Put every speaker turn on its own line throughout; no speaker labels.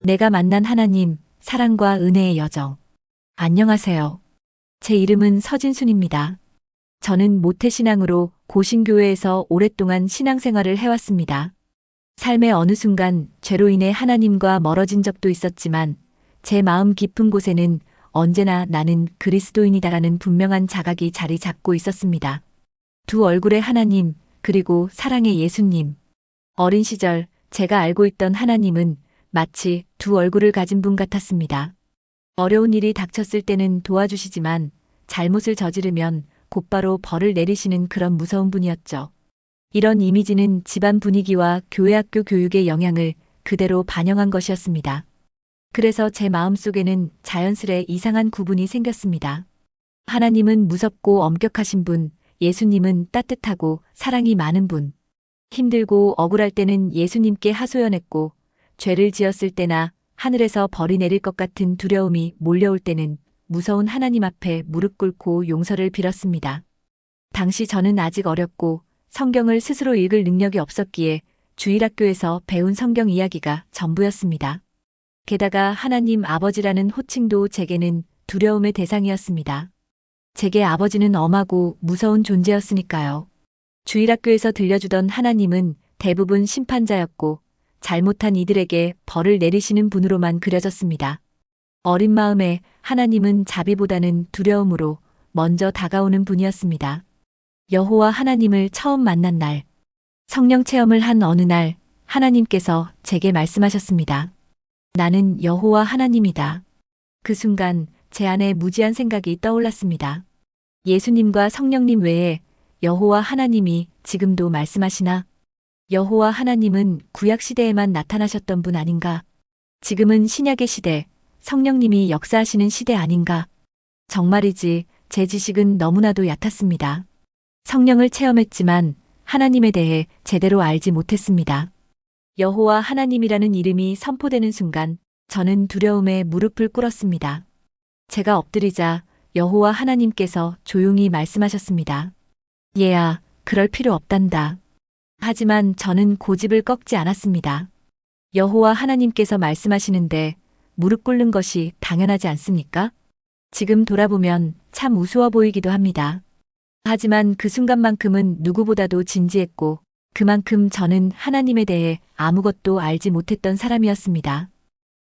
내가 만난 하나님, 사랑과 은혜의 여정. 안녕하세요. 제 이름은 서진순입니다. 저는 모태신앙으로 고신교회에서 오랫동안 신앙생활을 해왔습니다. 삶의 어느 순간 죄로 인해 하나님과 멀어진 적도 있었지만 제 마음 깊은 곳에는 언제나 나는 그리스도인이다라는 분명한 자각이 자리 잡고 있었습니다. 두 얼굴의 하나님, 그리고 사랑의 예수님. 어린 시절 제가 알고 있던 하나님은 마치 두 얼굴을 가진 분 같았습니다. 어려운 일이 닥쳤을 때는 도와주시지만 잘못을 저지르면 곧바로 벌을 내리시는 그런 무서운 분이었죠. 이런 이미지는 집안 분위기와 교회 학교 교육의 영향을 그대로 반영한 것이었습니다. 그래서 제 마음속에는 자연스레 이상한 구분이 생겼습니다. 하나님은 무섭고 엄격하신 분, 예수님은 따뜻하고 사랑이 많은 분. 힘들고 억울할 때는 예수님께 하소연했고, 죄를 지었을 때나 하늘에서 벌이 내릴 것 같은 두려움이 몰려올 때는 무서운 하나님 앞에 무릎 꿇고 용서를 빌었습니다. 당시 저는 아직 어렸고 성경을 스스로 읽을 능력이 없었기에 주일학교에서 배운 성경 이야기가 전부였습니다. 게다가 하나님 아버지라는 호칭도 제게는 두려움의 대상이었습니다. 제게 아버지는 엄하고 무서운 존재였으니까요. 주일학교에서 들려주던 하나님은 대부분 심판자였고 잘못한 이들에게 벌을 내리시는 분으로만 그려졌습니다. 어린 마음에 하나님은 자비보다는 두려움으로 먼저 다가오는 분이었습니다. 여호와 하나님을 처음 만난 날, 성령 체험을 한 어느 날 하나님께서 제게 말씀하셨습니다. 나는 여호와 하나님이다. 그 순간 제 안에 무지한 생각이 떠올랐습니다. 예수님과 성령님 외에 여호와 하나님이 지금도 말씀하시나? 여호와 하나님은 구약 시대에만 나타나셨던 분 아닌가? 지금은 신약의 시대, 성령님이 역사하시는 시대 아닌가? 정말이지 제 지식은 너무나도 얕았습니다. 성령을 체험했지만 하나님에 대해 제대로 알지 못했습니다. 여호와 하나님이라는 이름이 선포되는 순간 저는 두려움에 무릎을 꿇었습니다. 제가 엎드리자 여호와 하나님께서 조용히 말씀하셨습니다. 얘야, 그럴 필요 없단다. 하지만 저는 고집을 꺾지 않았습니다. 여호와 하나님께서 말씀하시는데 무릎 꿇는 것이 당연하지 않습니까? 지금 돌아보면 참 우스워 보이기도 합니다. 하지만 그 순간만큼은 누구보다도 진지했고 그만큼 저는 하나님에 대해 아무것도 알지 못했던 사람이었습니다.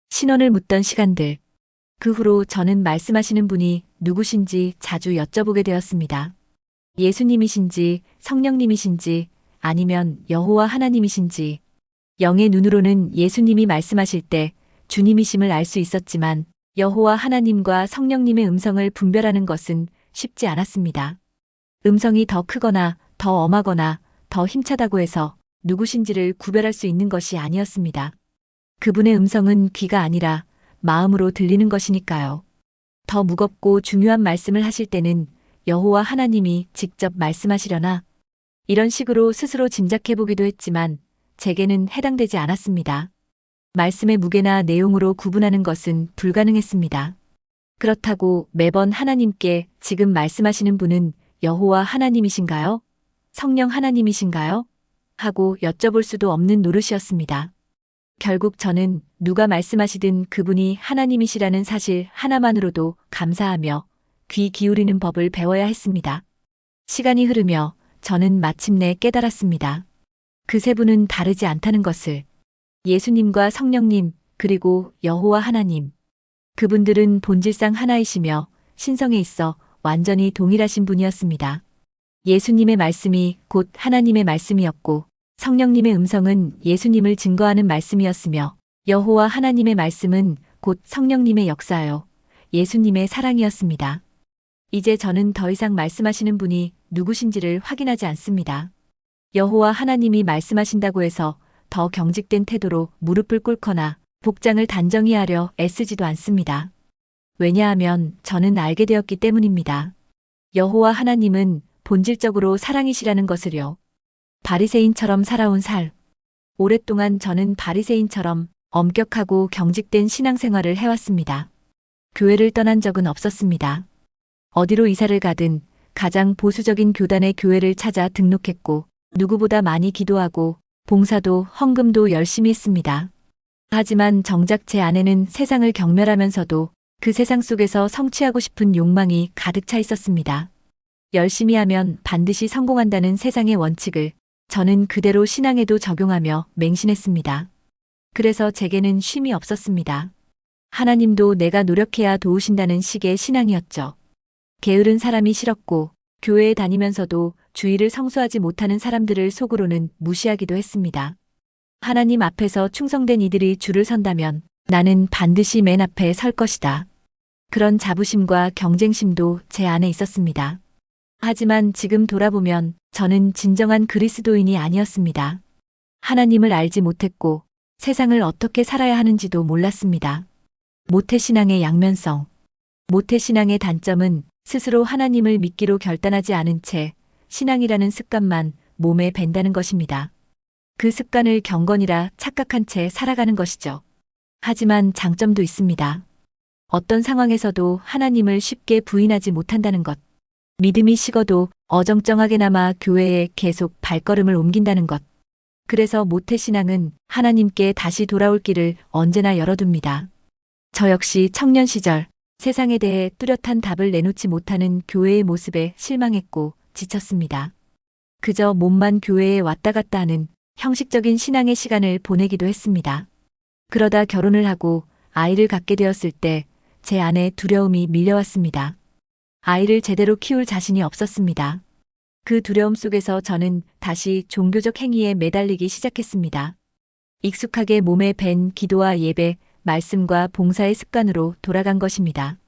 신원을 묻던 시간들. 그 후로 저는 말씀하시는 분이 누구신지 자주 여쭤보게 되었습니다. 예수님이신지 성령님이신지 아니면 여호와 하나님이신지. 영의 눈으로는 예수님이 말씀하실 때 주님이심을 알 수 있었지만 여호와 하나님과 성령님의 음성을 분별하는 것은 쉽지 않았습니다. 음성이 더 크거나 더 엄하거나 더 힘차다고 해서 누구신지를 구별할 수 있는 것이 아니었습니다. 그분의 음성은 귀가 아니라 마음으로 들리는 것이니까요. 더 무겁고 중요한 말씀을 하실 때는 여호와 하나님이 직접 말씀하시려나? 이런 식으로 스스로 짐작해보기도 했지만 제게는 해당되지 않았습니다. 말씀의 무게나 내용으로 구분하는 것은 불가능했습니다. 그렇다고 매번 하나님께 지금 말씀하시는 분은 여호와 하나님이신가요? 성령 하나님이신가요? 하고 여쭤볼 수도 없는 노릇이었습니다. 결국 저는 누가 말씀하시든 그분이 하나님이시라는 사실 하나만으로도 감사하며 귀 기울이는 법을 배워야 했습니다. 시간이 흐르며 저는 마침내 깨달았습니다. 그 세 분은 다르지 않다는 것을. 예수님과 성령님, 그리고 여호와 하나님. 그분들은 본질상 하나이시며 신성에 있어 완전히 동일하신 분이었습니다. 예수님의 말씀이 곧 하나님의 말씀이었고 성령님의 음성은 예수님을 증거하는 말씀이었으며 여호와 하나님의 말씀은 곧 성령님의 역사요, 예수님의 사랑이었습니다. 이제 저는 더 이상 말씀하시는 분이 누구신지를 확인하지 않습니다. 여호와 하나님이 말씀하신다고 해서 더 경직된 태도로 무릎을 꿇거나 복장을 단정히 하려 애쓰지도 않습니다. 왜냐하면 저는 알게 되었기 때문입니다. 여호와 하나님은 본질적으로 사랑이시라는 것을요. 바리새인처럼 살아온 살. 오랫동안 저는 바리새인처럼 엄격하고 경직된 신앙생활을 해왔습니다. 교회를 떠난 적은 없었습니다. 어디로 이사를 가든 가장 보수적인 교단의 교회를 찾아 등록했고 누구보다 많이 기도하고 봉사도 헌금도 열심히 했습니다. 하지만 정작 제 안에는 세상을 경멸하면서도 그 세상 속에서 성취하고 싶은 욕망이 가득 차 있었습니다. 열심히 하면 반드시 성공한다는 세상의 원칙을 저는 그대로 신앙에도 적용하며 맹신했습니다. 그래서 제게는 쉼이 없었습니다. 하나님도 내가 노력해야 도우신다는 식의 신앙이었죠. 게으른 사람이 싫었고 교회에 다니면서도 주의를 성수하지 못하는 사람들을 속으로는 무시하기도 했습니다. 하나님 앞에서 충성된 이들이 줄을 선다면 나는 반드시 맨 앞에 설 것이다. 그런 자부심과 경쟁심도 제 안에 있었습니다. 하지만 지금 돌아보면 저는 진정한 그리스도인이 아니었습니다. 하나님을 알지 못했고 세상을 어떻게 살아야 하는지도 몰랐습니다. 모태신앙의 양면성. 모태신앙의 단점은 스스로 하나님을 믿기로 결단하지 않은 채 신앙이라는 습관만 몸에 밴다는 것입니다. 그 습관을 경건이라 착각한 채 살아가는 것이죠. 하지만 장점도 있습니다. 어떤 상황에서도 하나님을 쉽게 부인하지 못한다는 것. 믿음이 식어도 어정쩡하게나마 교회에 계속 발걸음을 옮긴다는 것. 그래서 모태신앙은 하나님께 다시 돌아올 길을 언제나 열어둡니다. 저 역시 청년 시절 세상에 대해 뚜렷한 답을 내놓지 못하는 교회의 모습에 실망했고 지쳤습니다. 그저 몸만 교회에 왔다 갔다 하는 형식적인 신앙의 시간을 보내기도 했습니다. 그러다 결혼을 하고 아이를 갖게 되었을 때 제 안에 두려움이 밀려왔습니다. 아이를 제대로 키울 자신이 없었습니다. 그 두려움 속에서 저는 다시 종교적 행위에 매달리기 시작했습니다. 익숙하게 몸에 밴 기도와 예배, 말씀과 봉사의 습관으로 돌아간 것입니다.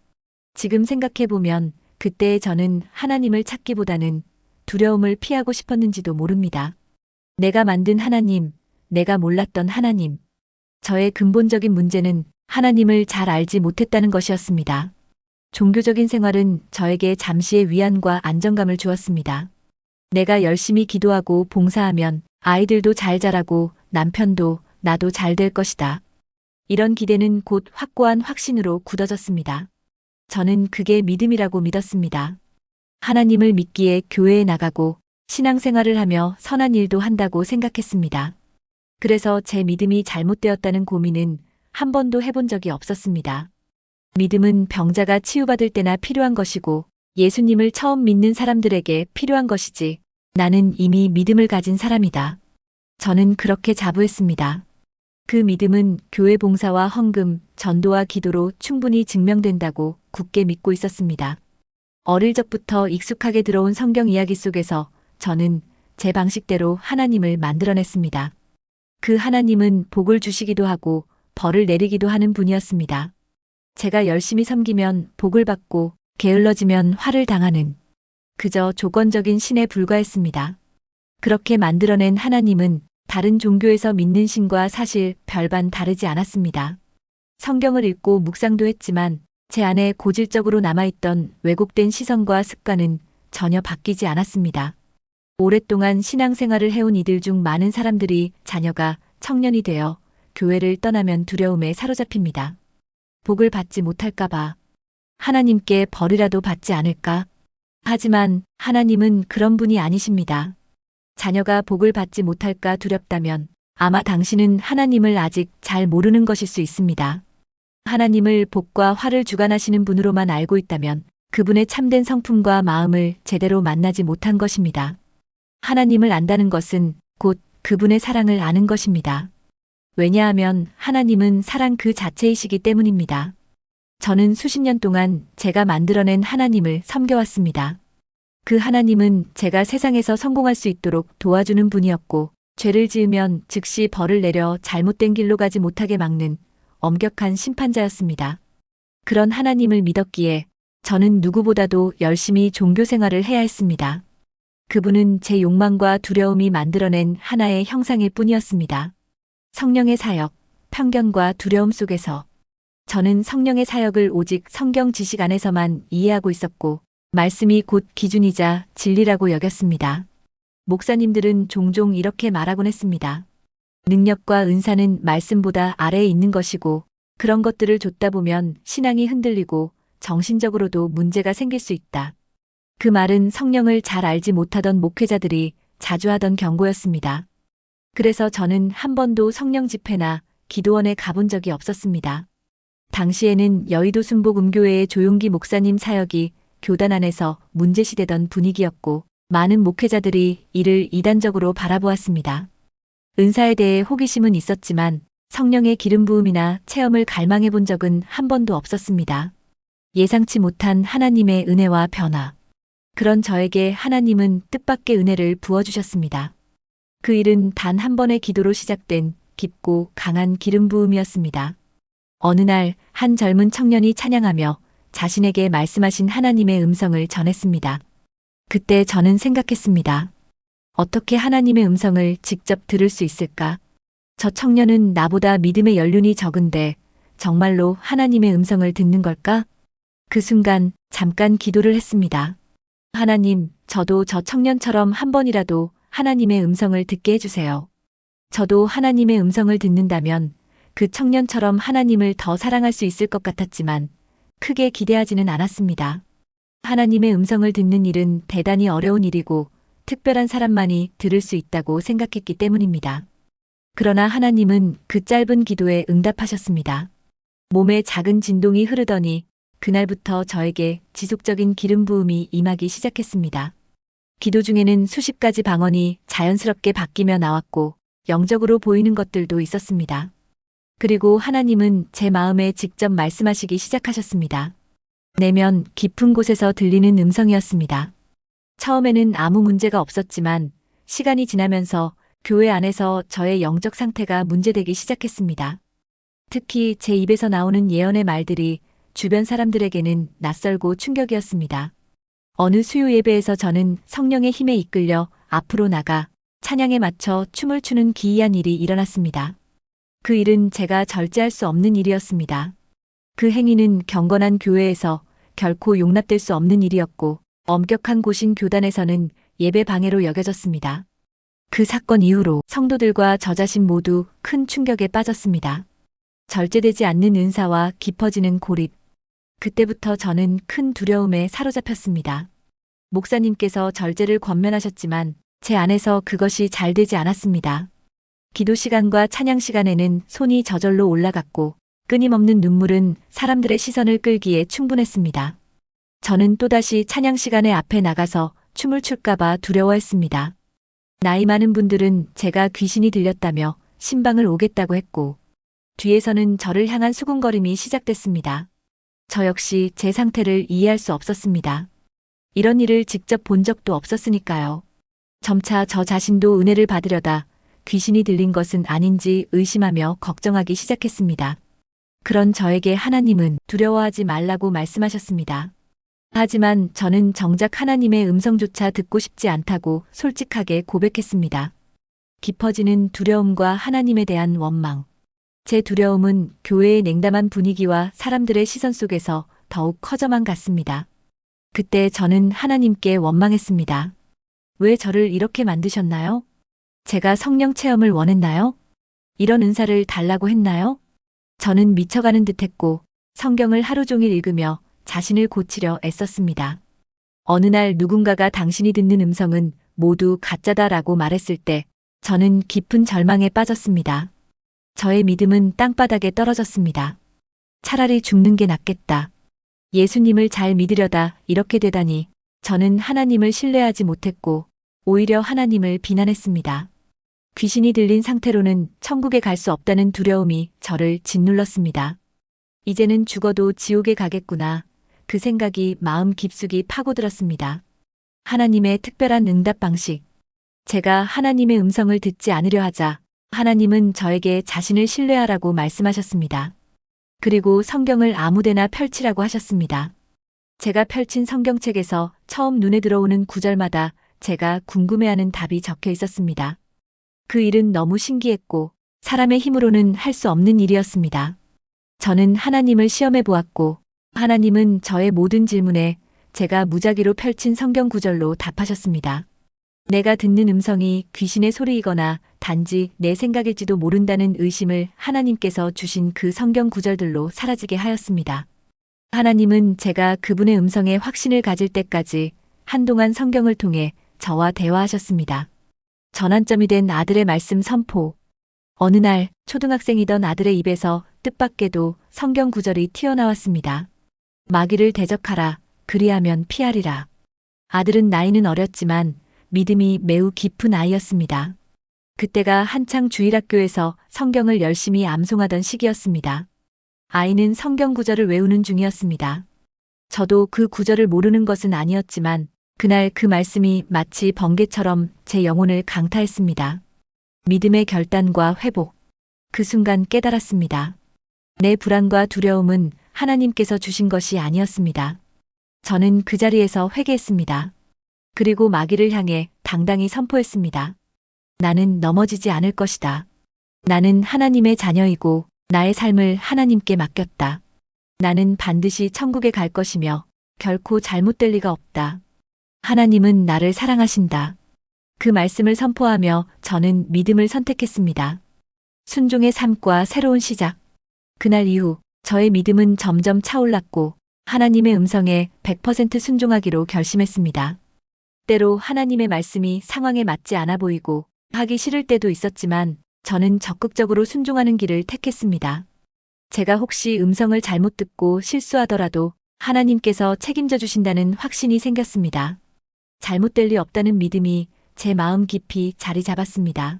지금 생각해보면 그때의 저는 하나님을 찾기보다는 두려움을 피하고 싶었는지도 모릅니다. 내가 만든 하나님, 내가 몰랐던 하나님. 저의 근본적인 문제는 하나님을 잘 알지 못했다는 것이었습니다. 종교적인 생활은 저에게 잠시의 위안과 안정감을 주었습니다. 내가 열심히 기도하고 봉사하면 아이들도 잘 자라고 남편도 나도 잘 될 것이다. 이런 기대는 곧 확고한 확신으로 굳어졌습니다. 저는 그게 믿음이라고 믿었습니다. 하나님을 믿기에 교회에 나가고 신앙생활을 하며 선한 일도 한다고 생각했습니다. 그래서 제 믿음이 잘못되었다는 고민은 한 번도 해본 적이 없었습니다. 믿음은 병자가 치유받을 때나 필요한 것이고 예수님을 처음 믿는 사람들에게 필요한 것이지 나는 이미 믿음을 가진 사람이다. 저는 그렇게 자부했습니다. 그 믿음은 교회 봉사와 헌금, 전도와 기도로 충분히 증명된다고 굳게 믿고 있었습니다. 어릴 적부터 익숙하게 들어온 성경 이야기 속에서 저는 제 방식대로 하나님을 만들어냈습니다. 그 하나님은 복을 주시기도 하고 벌을 내리기도 하는 분이었습니다. 제가 열심히 섬기면 복을 받고 게을러지면 화를 당하는 그저 조건적인 신에 불과했습니다. 그렇게 만들어낸 하나님은 다른 종교에서 믿는 신과 사실 별반 다르지 않았습니다. 성경을 읽고 묵상도 했지만 제 안에 고질적으로 남아있던 왜곡된 시선과 습관은 전혀 바뀌지 않았습니다. 오랫동안 신앙생활을 해온 이들 중 많은 사람들이 자녀가 청년이 되어 교회를 떠나면 두려움에 사로잡힙니다. 복을 받지 못할까봐, 하나님께 벌이라도 받지 않을까? 하지만 하나님은 그런 분이 아니십니다. 자녀가 복을 받지 못할까 두렵다면 아마 당신은 하나님을 아직 잘 모르는 것일 수 있습니다. 하나님을 복과 화를 주관하시는 분으로만 알고 있다면 그분의 참된 성품과 마음을 제대로 만나지 못한 것입니다. 하나님을 안다는 것은 곧 그분의 사랑을 아는 것입니다. 왜냐하면 하나님은 사랑 그 자체이시기 때문입니다. 저는 수십 년 동안 제가 만들어낸 하나님을 섬겨왔습니다. 그 하나님은 제가 세상에서 성공할 수 있도록 도와주는 분이었고, 죄를 지으면 즉시 벌을 내려 잘못된 길로 가지 못하게 막는 엄격한 심판자였습니다. 그런 하나님을 믿었기에 저는 누구보다도 열심히 종교 생활을 해야 했습니다. 그분은 제 욕망과 두려움이 만들어낸 하나의 형상일 뿐이었습니다. 성령의 사역, 편견과 두려움 속에서 저는 성령의 사역을 오직 성경 지식 안에서만 이해하고 있었고 말씀이 곧 기준이자 진리라고 여겼습니다. 목사님들은 종종 이렇게 말하곤 했습니다. 능력과 은사는 말씀보다 아래에 있는 것이고 그런 것들을 좇다 보면 신앙이 흔들리고 정신적으로도 문제가 생길 수 있다. 그 말은 성령을 잘 알지 못하던 목회자들이 자주 하던 경고였습니다. 그래서 저는 한 번도 성령 집회나 기도원에 가본 적이 없었습니다. 당시에는 여의도 순복음교회의 조용기 목사님 사역이 교단 안에서 문제시되던 분위기였고 많은 목회자들이 이를 이단적으로 바라보았습니다. 은사에 대해 호기심은 있었지만 성령의 기름 부음이나 체험을 갈망해 본 적은 한 번도 없었습니다. 예상치 못한 하나님의 은혜와 변화. 그런 저에게 하나님은 뜻밖의 은혜를 부어주셨습니다. 그 일은 단 한 번의 기도로 시작된 깊고 강한 기름 부음이었습니다. 어느 날 한 젊은 청년이 찬양하며 자신에게 말씀하신 하나님의 음성을 전했습니다. 그때 저는 생각했습니다. 어떻게 하나님의 음성을 직접 들을 수 있을까? 저 청년은 나보다 믿음의 연륜이 적은데 정말로 하나님의 음성을 듣는 걸까? 그 순간 잠깐 기도를 했습니다. 하나님, 저도 저 청년처럼 한 번이라도 하나님의 음성을 듣게 해주세요. 저도 하나님의 음성을 듣는다면 그 청년처럼 하나님을 더 사랑할 수 있을 것 같았지만 크게 기대하지는 않았습니다. 하나님의 음성을 듣는 일은 대단히 어려운 일이고 특별한 사람만이 들을 수 있다고 생각했기 때문입니다. 그러나 하나님은 그 짧은 기도에 응답하셨습니다. 몸에 작은 진동이 흐르더니 그날부터 저에게 지속적인 기름 부음이 임하기 시작했습니다. 기도 중에는 수십 가지 방언이 자연스럽게 바뀌며 나왔고 영적으로 보이는 것들도 있었습니다. 그리고 하나님은 제 마음에 직접 말씀하시기 시작하셨습니다. 내면 깊은 곳에서 들리는 음성이었습니다. 처음에는 아무 문제가 없었지만 시간이 지나면서 교회 안에서 저의 영적 상태가 문제되기 시작했습니다. 특히 제 입에서 나오는 예언의 말들이 주변 사람들에게는 낯설고 충격이었습니다. 어느 수요 예배에서 저는 성령의 힘에 이끌려 앞으로 나가 찬양에 맞춰 춤을 추는 기이한 일이 일어났습니다. 그 일은 제가 절제할 수 없는 일이었습니다. 그 행위는 경건한 교회에서 결코 용납될 수 없는 일이었고 엄격한 고신 교단에서는 예배 방해로 여겨졌습니다. 그 사건 이후로 성도들과 저 자신 모두 큰 충격에 빠졌습니다. 절제되지 않는 은사와 깊어지는 고립. 그때부터 저는 큰 두려움에 사로잡혔습니다. 목사님께서 절제를 권면하셨지만 제 안에서 그것이 잘 되지 않았습니다. 기도 시간과 찬양 시간에는 손이 저절로 올라갔고 끊임없는 눈물은 사람들의 시선을 끌기에 충분했습니다. 저는 또다시 찬양 시간에 앞에 나가서 춤을 출까봐 두려워했습니다. 나이 많은 분들은 제가 귀신이 들렸다며 신방을 오겠다고 했고 뒤에서는 저를 향한 수군거림이 시작됐습니다. 저 역시 제 상태를 이해할 수 없었습니다. 이런 일을 직접 본 적도 없었으니까요. 점차 저 자신도 은혜를 받으려다 귀신이 들린 것은 아닌지 의심하며 걱정하기 시작했습니다. 그런 저에게 하나님은 두려워하지 말라고 말씀하셨습니다. 하지만 저는 정작 하나님의 음성조차 듣고 싶지 않다고 솔직하게 고백했습니다. 깊어지는 두려움과 하나님에 대한 원망. 제 두려움은 교회의 냉담한 분위기와 사람들의 시선 속에서 더욱 커져만 갔습니다. 그때 저는 하나님께 원망했습니다. 왜 저를 이렇게 만드셨나요? 제가 성령 체험을 원했나요? 이런 은사를 달라고 했나요? 저는 미쳐가는 듯했고 성경을 하루 종일 읽으며 자신을 고치려 애썼습니다. 어느 날 누군가가 당신이 듣는 음성은 모두 가짜다라고 말했을 때 저는 깊은 절망에 빠졌습니다. 저의 믿음은 땅바닥에 떨어졌습니다. 차라리 죽는 게 낫겠다. 예수님을 잘 믿으려다 이렇게 되다니 저는 하나님을 신뢰하지 못했고 오히려 하나님을 비난했습니다. 귀신이 들린 상태로는 천국에 갈 수 없다는 두려움이 저를 짓눌렀습니다. 이제는 죽어도 지옥에 가겠구나. 그 생각이 마음 깊숙이 파고들었습니다. 하나님의 특별한 응답 방식. 제가 하나님의 음성을 듣지 않으려 하자 하나님은 저에게 자신을 신뢰하라고 말씀하셨습니다. 그리고 성경을 아무데나 펼치라고 하셨습니다. 제가 펼친 성경책에서 처음 눈에 들어오는 구절마다 제가 궁금해하는 답이 적혀 있었습니다. 그 일은 너무 신기했고 사람의 힘으로는 할 수 없는 일이었습니다. 저는 하나님을 시험해 보았고 하나님은 저의 모든 질문에 제가 무작위로 펼친 성경 구절로 답하셨습니다. 내가 듣는 음성이 귀신의 소리이거나 단지 내 생각일지도 모른다는 의심을 하나님께서 주신 그 성경 구절들로 사라지게 하였습니다. 하나님은 제가 그분의 음성에 확신을 가질 때까지 한동안 성경을 통해 저와 대화하셨습니다. 전환점이 된 아들의 말씀 선포. 어느 날 초등학생이던 아들의 입에서 뜻밖에도 성경 구절이 튀어나왔습니다. 마귀를 대적하라, 그리하면 피하리라. 아들은 나이는 어렸지만 믿음이 매우 깊은 아이였습니다. 그때가 한창 주일학교에서 성경을 열심히 암송하던 시기였습니다. 아이는 성경 구절을 외우는 중이었습니다. 저도 그 구절을 모르는 것은 아니었지만 그날 그 말씀이 마치 번개처럼 제 영혼을 강타했습니다. 믿음의 결단과 회복. 그 순간 깨달았습니다. 내 불안과 두려움은 하나님께서 주신 것이 아니었습니다. 저는 그 자리에서 회개했습니다. 그리고 마귀를 향해 당당히 선포했습니다. 나는 넘어지지 않을 것이다. 나는 하나님의 자녀이고 나의 삶을 하나님께 맡겼다. 나는 반드시 천국에 갈 것이며 결코 잘못될 리가 없다. 하나님은 나를 사랑하신다. 그 말씀을 선포하며 저는 믿음을 선택했습니다. 순종의 삶과 새로운 시작. 그날 이후 저의 믿음은 점점 차올랐고 하나님의 음성에 100% 순종하기로 결심했습니다. 때로 하나님의 말씀이 상황에 맞지 않아 보이고 하기 싫을 때도 있었지만 저는 적극적으로 순종하는 길을 택했습니다. 제가 혹시 음성을 잘못 듣고 실수하더라도 하나님께서 책임져 주신다는 확신이 생겼습니다. 잘못될 리 없다는 믿음이 제 마음 깊이 자리 잡았습니다.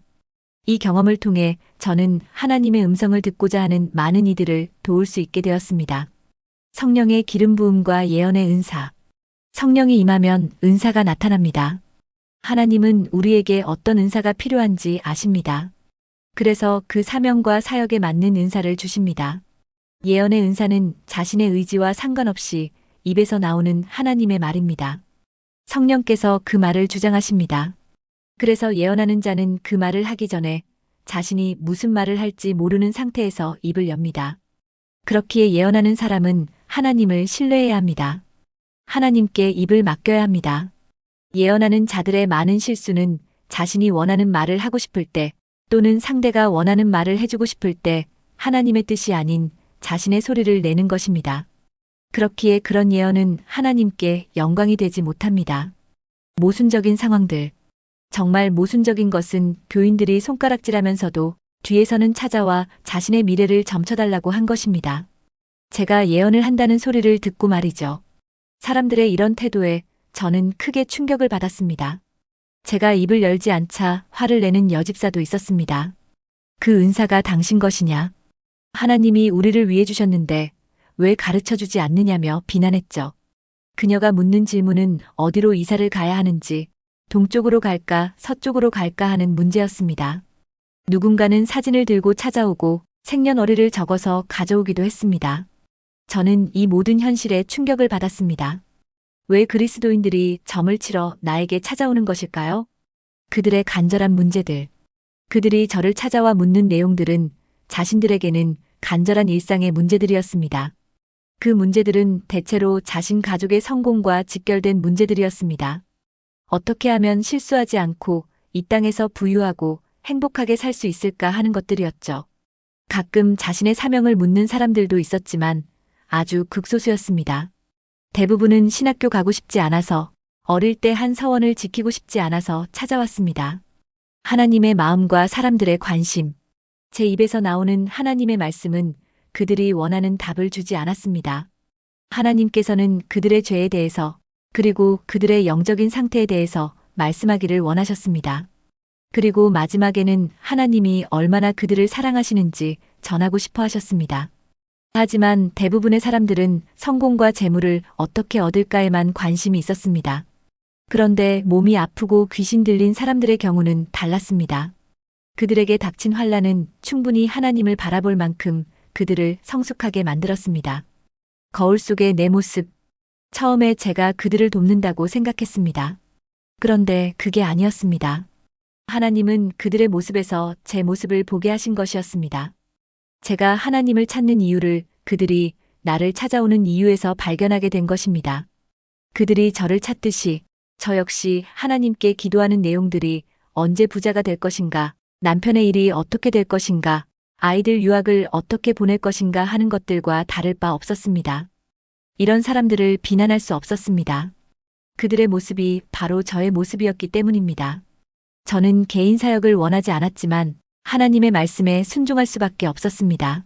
이 경험을 통해 저는 하나님의 음성을 듣고자 하는 많은 이들을 도울 수 있게 되었습니다. 성령의 기름 부음과 예언의 은사. 성령이 임하면 은사가 나타납니다. 하나님은 우리에게 어떤 은사가 필요한지 아십니다. 그래서 그 사명과 사역에 맞는 은사를 주십니다. 예언의 은사는 자신의 의지와 상관없이 입에서 나오는 하나님의 말입니다. 성령께서 그 말을 주장하십니다. 그래서 예언하는 자는 그 말을 하기 전에 자신이 무슨 말을 할지 모르는 상태에서 입을 엽니다. 그렇기에 예언하는 사람은 하나님을 신뢰해야 합니다. 하나님께 입을 맡겨야 합니다. 예언하는 자들의 많은 실수는 자신이 원하는 말을 하고 싶을 때 또는 상대가 원하는 말을 해주고 싶을 때 하나님의 뜻이 아닌 자신의 소리를 내는 것입니다. 그렇기에 그런 예언은 하나님께 영광이 되지 못합니다. 모순적인 상황들. 정말 모순적인 것은 교인들이 손가락질하면서도 뒤에서는 찾아와 자신의 미래를 점쳐달라고 한 것입니다. 제가 예언을 한다는 소리를 듣고 말이죠. 사람들의 이런 태도에 저는 크게 충격을 받았습니다. 제가 입을 열지 않자 화를 내는 여집사도 있었습니다. 그 은사가 당신 것이냐? 하나님이 우리를 위해 주셨는데 왜 가르쳐주지 않느냐며 비난했죠. 그녀가 묻는 질문은 어디로 이사를 가야 하는지, 동쪽으로 갈까 서쪽으로 갈까 하는 문제였습니다. 누군가는 사진을 들고 찾아오고 생년월일을 적어서 가져오기도 했습니다. 저는 이 모든 현실에 충격을 받았습니다. 왜 그리스도인들이 점을 치러 나에게 찾아오는 것일까요? 그들의 간절한 문제들. 그들이 저를 찾아와 묻는 내용들은 자신들에게는 간절한 일상의 문제들이었습니다. 그 문제들은 대체로 자신 가족의 성공과 직결된 문제들이었습니다. 어떻게 하면 실수하지 않고 이 땅에서 부유하고 행복하게 살 수 있을까 하는 것들이었죠. 가끔 자신의 사명을 묻는 사람들도 있었지만 아주 극소수였습니다. 대부분은 신학교 가고 싶지 않아서, 어릴 때 한 서원을 지키고 싶지 않아서 찾아왔습니다. 하나님의 마음과 사람들의 관심. 제 입에서 나오는 하나님의 말씀은 그들이 원하는 답을 주지 않았습니다. 하나님께서는 그들의 죄에 대해서 그리고 그들의 영적인 상태에 대해서 말씀하기를 원하셨습니다. 그리고 마지막에는 하나님이 얼마나 그들을 사랑하시는지 전하고 싶어 하셨습니다. 하지만 대부분의 사람들은 성공과 재물을 어떻게 얻을까에만 관심이 있었습니다. 그런데 몸이 아프고 귀신 들린 사람들의 경우는 달랐습니다. 그들에게 닥친 환난은 충분히 하나님을 바라볼 만큼 그들을 성숙하게 만들었습니다. 거울 속의 내 모습. 처음에 제가 그들을 돕는다고 생각했습니다. 그런데 그게 아니었습니다. 하나님은 그들의 모습에서 제 모습을 보게 하신 것이었습니다. 제가 하나님을 찾는 이유를 그들이 나를 찾아오는 이유에서 발견하게 된 것입니다. 그들이 저를 찾듯이 저 역시 하나님께 기도하는 내용들이 언제 부자가 될 것인가, 남편의 일이 어떻게 될 것인가, 아이들 유학을 어떻게 보낼 것인가 하는 것들과 다를 바 없었습니다. 이런 사람들을 비난할 수 없었습니다. 그들의 모습이 바로 저의 모습이었기 때문입니다. 저는 개인 사역을 원하지 않았지만 하나님의 말씀에 순종할 수밖에 없었습니다.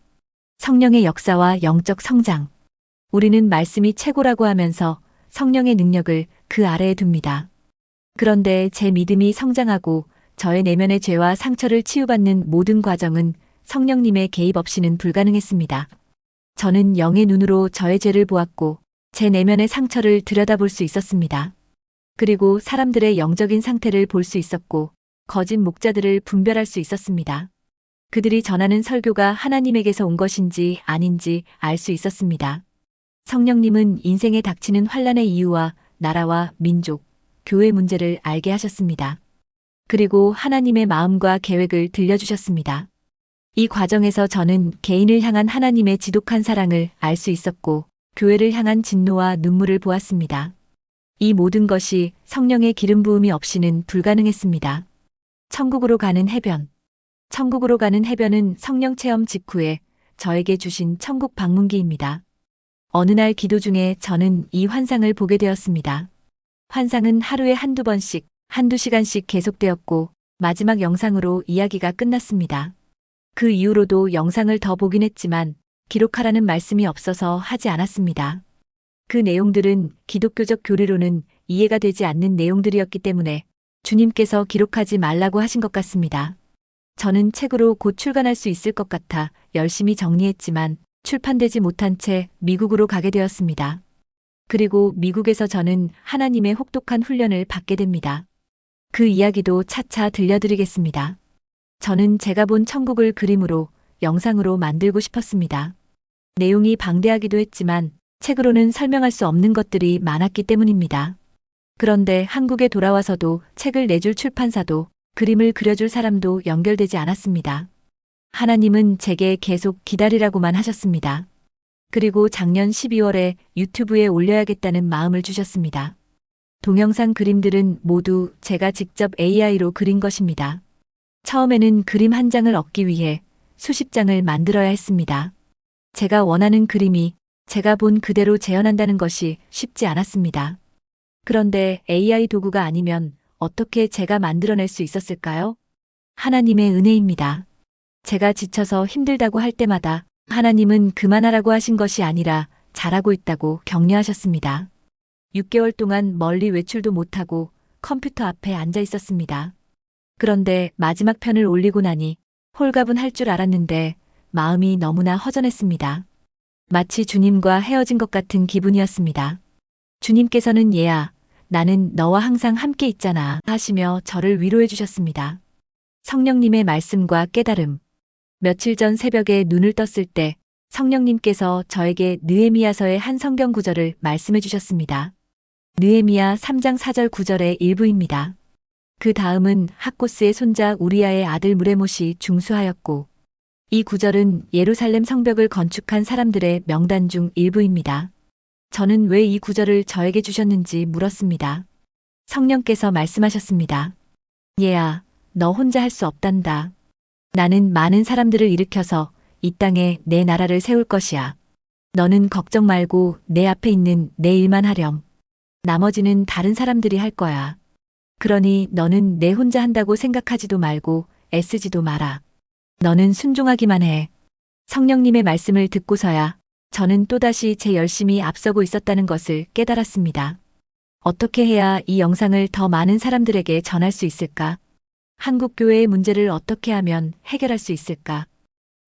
성령의 역사와 영적 성장. 우리는 말씀이 최고라고 하면서 성령의 능력을 그 아래에 둡니다. 그런데 제 믿음이 성장하고 저의 내면의 죄와 상처를 치유받는 모든 과정은 성령님의 개입 없이는 불가능했습니다. 저는 영의 눈으로 저의 죄를 보았고 제 내면의 상처를 들여다볼 수 있었습니다. 그리고 사람들의 영적인 상태를 볼 수 있었고 거짓 목자들을 분별할 수 있었습니다. 그들이 전하는 설교가 하나님에게서 온 것인지 아닌지 알 수 있었습니다. 성령님은 인생에 닥치는 환란의 이유와 나라와 민족, 교회 문제를 알게 하셨습니다. 그리고 하나님의 마음과 계획을 들려주셨습니다. 이 과정에서 저는 개인을 향한 하나님의 지독한 사랑을 알 수 있었고 교회를 향한 진노와 눈물을 보았습니다. 이 모든 것이 성령의 기름 부음이 없이는 불가능했습니다. 천국으로 가는 해변. 천국으로 가는 해변은 성령 체험 직후에 저에게 주신 천국 방문기입니다. 어느 날 기도 중에 저는 이 환상을 보게 되었습니다. 환상은 하루에 한두 번씩, 한두 시간씩 계속되었고 마지막 영상으로 이야기가 끝났습니다. 그 이후로도 영상을 더 보긴 했지만 기록하라는 말씀이 없어서 하지 않았습니다. 그 내용들은 기독교적 교리로는 이해가 되지 않는 내용들이었기 때문에 주님께서 기록하지 말라고 하신 것 같습니다. 저는 책으로 곧 출간할 수 있을 것 같아 열심히 정리했지만 출판되지 못한 채 미국으로 가게 되었습니다. 그리고 미국에서 저는 하나님의 혹독한 훈련을 받게 됩니다. 그 이야기도 차차 들려드리겠습니다. 저는 제가 본 천국을 그림으로, 영상으로 만들고 싶었습니다. 내용이 방대하기도 했지만 책으로는 설명할 수 없는 것들이 많았기 때문입니다. 그런데 한국에 돌아와서도 책을 내줄 출판사도 그림을 그려줄 사람도 연결되지 않았습니다. 하나님은 제게 계속 기다리라고만 하셨습니다. 그리고 작년 12월에 유튜브에 올려야겠다는 마음을 주셨습니다. 동영상 그림들은 모두 제가 직접 AI로 그린 것입니다. 처음에는 그림 한 장을 얻기 위해 수십 장을 만들어야 했습니다. 제가 원하는 그림이 제가 본 그대로 재현한다는 것이 쉽지 않았습니다. 그런데 AI 도구가 아니면 어떻게 제가 만들어낼 수 있었을까요? 하나님의 은혜입니다. 제가 지쳐서 힘들다고 할 때마다 하나님은 그만하라고 하신 것이 아니라 잘하고 있다고 격려하셨습니다. 6개월 동안 멀리 외출도 못하고 컴퓨터 앞에 앉아 있었습니다. 그런데 마지막 편을 올리고 나니 홀가분할 줄 알았는데 마음이 너무나 허전했습니다. 마치 주님과 헤어진 것 같은 기분이었습니다. 주님께서는 얘야, 나는 너와 항상 함께 있잖아 하시며 저를 위로해 주셨습니다. 성령님의 말씀과 깨달음. 며칠 전 새벽에 눈을 떴을 때 성령님께서 저에게 느헤미야서의 한 성경 구절을 말씀해 주셨습니다. 느헤미야 3장 4절 9절의 일부입니다. 그 다음은 학고스의 손자 우리야의 아들 무레못이 중수하였고 이 구절은 예루살렘 성벽을 건축한 사람들의 명단 중 일부입니다. 저는 왜 이 구절을 저에게 주셨는지 물었습니다. 성령께서 말씀하셨습니다. 얘야, 너 혼자 할 수 없단다. 나는 많은 사람들을 일으켜서 이 땅에 내 나라를 세울 것이야. 너는 걱정 말고 내 앞에 있는 내 일만 하렴. 나머지는 다른 사람들이 할 거야. 그러니 너는 내 혼자 한다고 생각하지도 말고 애쓰지도 마라. 너는 순종하기만 해. 성령님의 말씀을 듣고서야 저는 또다시 제 열심이 앞서고 있었다는 것을 깨달았습니다. 어떻게 해야 이 영상을 더 많은 사람들에게 전할 수 있을까? 한국 교회의 문제를 어떻게 하면 해결할 수 있을까?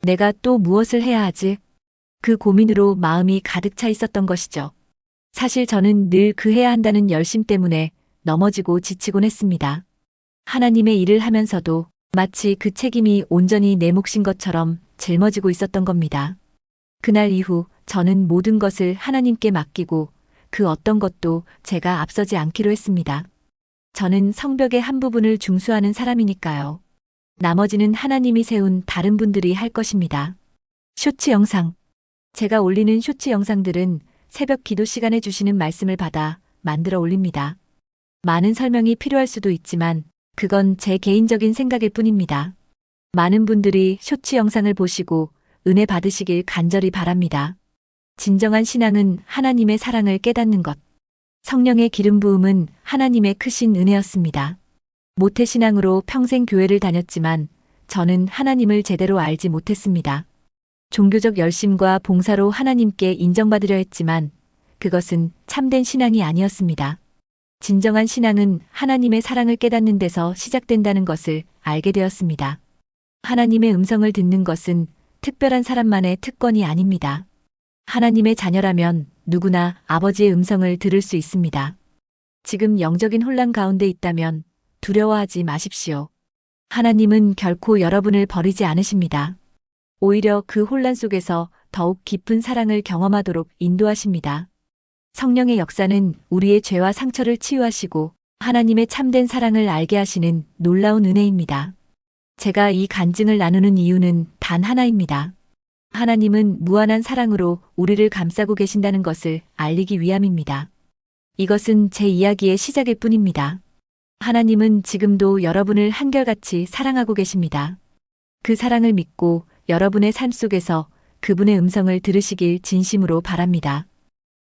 내가 또 무엇을 해야 하지? 그 고민으로 마음이 가득 차 있었던 것이죠. 사실 저는 늘 그 해야 한다는 열심 때문에 넘어지고 지치곤 했습니다. 하나님의 일을 하면서도 마치 그 책임이 온전히 내 몫인 것처럼 짊어지고 있었던 겁니다. 그날 이후 저는 모든 것을 하나님께 맡기고 그 어떤 것도 제가 앞서지 않기로 했습니다. 저는 성벽의 한 부분을 중수하는 사람이니까요. 나머지는 하나님이 세운 다른 분들이 할 것입니다. 쇼츠 영상. 제가 올리는 쇼츠 영상들은 새벽 기도 시간에 주시는 말씀을 받아 만들어 올립니다. 많은 설명이 필요할 수도 있지만 그건 제 개인적인 생각일 뿐입니다. 많은 분들이 쇼츠 영상을 보시고 은혜 받으시길 간절히 바랍니다. 진정한 신앙은 하나님의 사랑을 깨닫는 것. 성령의 기름 부음은 하나님의 크신 은혜였습니다. 모태신앙으로 평생 교회를 다녔지만 저는 하나님을 제대로 알지 못했습니다. 종교적 열심과 봉사로 하나님께 인정받으려 했지만 그것은 참된 신앙이 아니었습니다. 진정한 신앙은 하나님의 사랑을 깨닫는 데서 시작된다는 것을 알게 되었습니다. 하나님의 음성을 듣는 것은 특별한 사람만의 특권이 아닙니다. 하나님의 자녀라면 누구나 아버지의 음성을 들을 수 있습니다. 지금 영적인 혼란 가운데 있다면 두려워하지 마십시오. 하나님은 결코 여러분을 버리지 않으십니다. 오히려 그 혼란 속에서 더욱 깊은 사랑을 경험하도록 인도하십니다. 성령의 역사는 우리의 죄와 상처를 치유하시고 하나님의 참된 사랑을 알게 하시는 놀라운 은혜입니다. 제가 이 간증을 나누는 이유는 단 하나입니다. 하나님은 무한한 사랑으로 우리를 감싸고 계신다는 것을 알리기 위함입니다. 이것은 제 이야기의 시작일 뿐입니다. 하나님은 지금도 여러분을 한결같이 사랑하고 계십니다. 그 사랑을 믿고 여러분의 삶 속에서 그분의 음성을 들으시길 진심으로 바랍니다.